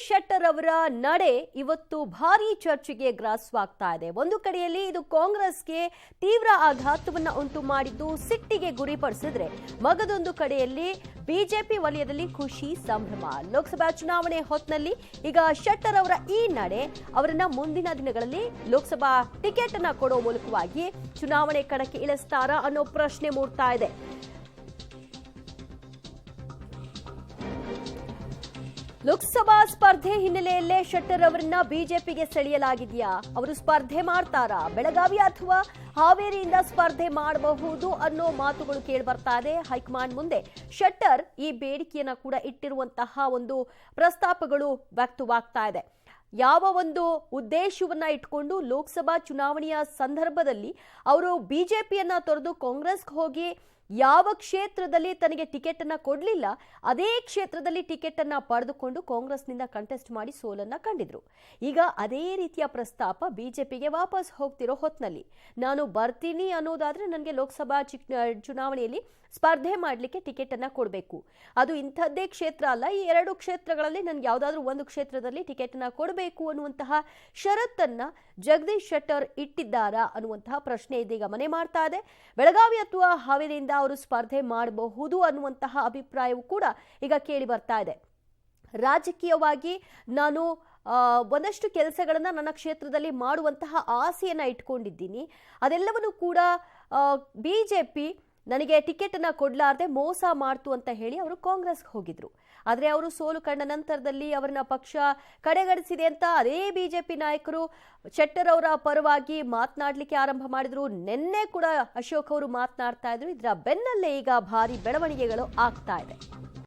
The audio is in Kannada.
ಶೆಟ್ಟರ್ ಅವರ ನಡೆ ಇವತ್ತು ಭಾರಿ ಚರ್ಚೆಗೆ ಗ್ರಾಸವಾಗ್ತಾ ಇದೆ. ಒಂದು ಕಡೆಯಲ್ಲಿ ಇದು ಕಾಂಗ್ರೆಸ್ಗೆ ತೀವ್ರ ಆಘಾತವನ್ನ ಉಂಟು ಮಾಡಿದ್ದು ಸಿಟ್ಟಿಗೆ ಗುರಿಪಡಿಸಿದ್ರೆ, ಮಗದೊಂದು ಕಡೆಯಲ್ಲಿ ಬಿಜೆಪಿ ವಲಯದಲ್ಲಿ ಖುಷಿ ಸಂಭ್ರಮ. ಲೋಕಸಭಾ ಚುನಾವಣೆ ಹೊತ್ತಿನಲ್ಲಿ ಈಗ ಶೆಟ್ಟರ್ ಅವರ ಈ ನಡೆ ಅವರನ್ನ ಮುಂದಿನ ದಿನಗಳಲ್ಲಿ ಲೋಕಸಭಾ ಟಿಕೆಟ್ ಅನ್ನ ಕೊಡೋ ಮೂಲಕವಾಗಿ ಚುನಾವಣೆ ಕಣಕ್ಕೆ ಇಳಿಸ್ತಾರಾ ಅನ್ನೋ ಪ್ರಶ್ನೆ ಮೂಡ್ತಾ ಇದೆ. ಲೋಕಸಭಾ ಸ್ಪರ್ಧೆ ಹಿನ್ನೆಲೆಯಲ್ಲೇ ಶೆಟ್ಟರ್ ಅವರನ್ನ ಬಿಜೆಪಿಗೆ ಸೆಳೆಯಲಾಗಿದೆಯಾ? ಅವರು ಸ್ಪರ್ಧೆ ಮಾಡ್ತಾರಾ? ಬೆಳಗಾವಿ ಅಥವಾ ಹಾವೇರಿಯಿಂದ ಸ್ಪರ್ಧೆ ಮಾಡಬಹುದು ಅನ್ನೋ ಮಾತುಗಳು ಕೇಳಿ ಬರ್ತಾ ಇದೆ. ಹೈಕಮಾಂಡ್ ಮುಂದೆ ಶೆಟ್ಟರ್ ಈ ಬೇಡಿಕೆಯನ್ನ ಕೂಡ ಇಟ್ಟಿರುವಂತಹ ಒಂದು ಪ್ರಸ್ತಾಪಗಳು ವ್ಯಕ್ತವಾಗ್ತಾ ಇದೆ. ಯಾವ ಒಂದು ಉದ್ದೇಶವನ್ನ ಇಟ್ಕೊಂಡು ಲೋಕಸಭಾ ಚುನಾವಣೆಯ ಸಂದರ್ಭದಲ್ಲಿ ಅವರು ಬಿಜೆಪಿಯನ್ನ ತೊರೆದು ಕಾಂಗ್ರೆಸ್ಗೆ ಹೋಗಿ ಯಾವ ಕ್ಷೇತ್ರದಲ್ಲಿ ತನಗೆ ಟಿಕೆಟ್ ಅನ್ನ ಕೊಡಲಿಲ್ಲ ಅದೇ ಕ್ಷೇತ್ರದಲ್ಲಿ ಟಿಕೆಟ್ ಅನ್ನ ಪಡೆದುಕೊಂಡು ಕಾಂಗ್ರೆಸ್ನಿಂದ ಕಂಟೆಸ್ಟ್ ಮಾಡಿ ಸೋಲನ್ನ ಕಂಡಿದ್ರು. ಈಗ ಅದೇ ರೀತಿಯ ಪ್ರಸ್ತಾಪ ಬಿಜೆಪಿಗೆ ವಾಪಸ್ ಹೋಗ್ತಿರೋ ಹೊತ್ನಲ್ಲಿ ನಾನು ಬರ್ತೀನಿ ಅನ್ನೋದಾದ್ರೆ ನನಗೆ ಲೋಕಸಭಾ ಚುನಾವಣೆಯಲ್ಲಿ ಸ್ಪರ್ಧೆ ಮಾಡಲಿಕ್ಕೆ ಟಿಕೆಟ್ ಅನ್ನ ಕೊಡಬೇಕು. ಅದು ಇಂಥದ್ದೇ ಕ್ಷೇತ್ರ ಅಲ್ಲ, ಈ ಎರಡು ಕ್ಷೇತ್ರಗಳಲ್ಲಿ ನನಗೆ ಯಾವುದಾದ್ರೂ ಒಂದು ಕ್ಷೇತ್ರದಲ್ಲಿ ಟಿಕೆಟ್ ಅನ್ನ ಕೊಡಬೇಕು ಅನ್ನುವಂತಹ ಷರತ್ತನ್ನ ಜಗದೀಶ್ ಶೆಟ್ಟರ್ ಇಟ್ಟಿದ್ದಾರಾ ಅನ್ನುವಂತಹ ಪ್ರಶ್ನೆ ಇದೀಗ ಮನೆ ಮಾಡ್ತಾ ಇದೆ. ಬೆಳಗಾವಿ ಅಥವಾ ಹಾವೇರಿಯಿಂದ ಅವರು ಸ್ಪರ್ಧೆ ಮಾಡಬಹುದು ಅನ್ನುವಂತಹ ಅಭಿಪ್ರಾಯವೂ ಕೂಡ ಈಗ ಕೇಳಿ ಬರ್ತಾ ಇದೆ. ರಾಜಕೀಯವಾಗಿ ನಾನು ಒಂದಷ್ಟು ಕೆಲಸಗಳನ್ನ ನನ್ನ ಕ್ಷೇತ್ರದಲ್ಲಿ ಮಾಡುವಂತಹ ಆಸೆಯನ್ನ ಇಟ್ಕೊಂಡಿದ್ದೀನಿ. ಅದೆಲ್ಲವನ್ನೂ ಕೂಡ ಬಿಜೆಪಿ ನನಗೆ ಟಿಕೆಟ್ ಅನ್ನ ಕೊಡ್ಲಾರ್ದೆ ಮೋಸ ಮಾಡ್ತು ಅಂತ ಹೇಳಿ ಅವರು ಕಾಂಗ್ರೆಸ್ಗೆ ಹೋಗಿದ್ರು. ಆದರೆ ಅವರು ಸೋಲು ಕಂಡ ನಂತರದಲ್ಲಿ ಅವರನ್ನ ಪಕ್ಷ ಕಡೆಗಣಿಸಿದೆ ಅಂತ ಅದೇ ಬಿಜೆಪಿ ನಾಯಕರು ಶೆಟ್ಟರ್ ಅವರ ಪರವಾಗಿ ಮಾತನಾಡಲಿಕ್ಕೆ ಆರಂಭ ಮಾಡಿದ್ರು. ನಿನ್ನೆ ಕೂಡ ಅಶೋಕ್ ಅವರು ಮಾತನಾಡ್ತಾ ಇದ್ರು. ಇದರ ಬೆನ್ನಲ್ಲೇ ಈಗ ಭಾರಿ ಬೆಳವಣಿಗೆಗಳು ಆಗ್ತಾ ಇದೆ.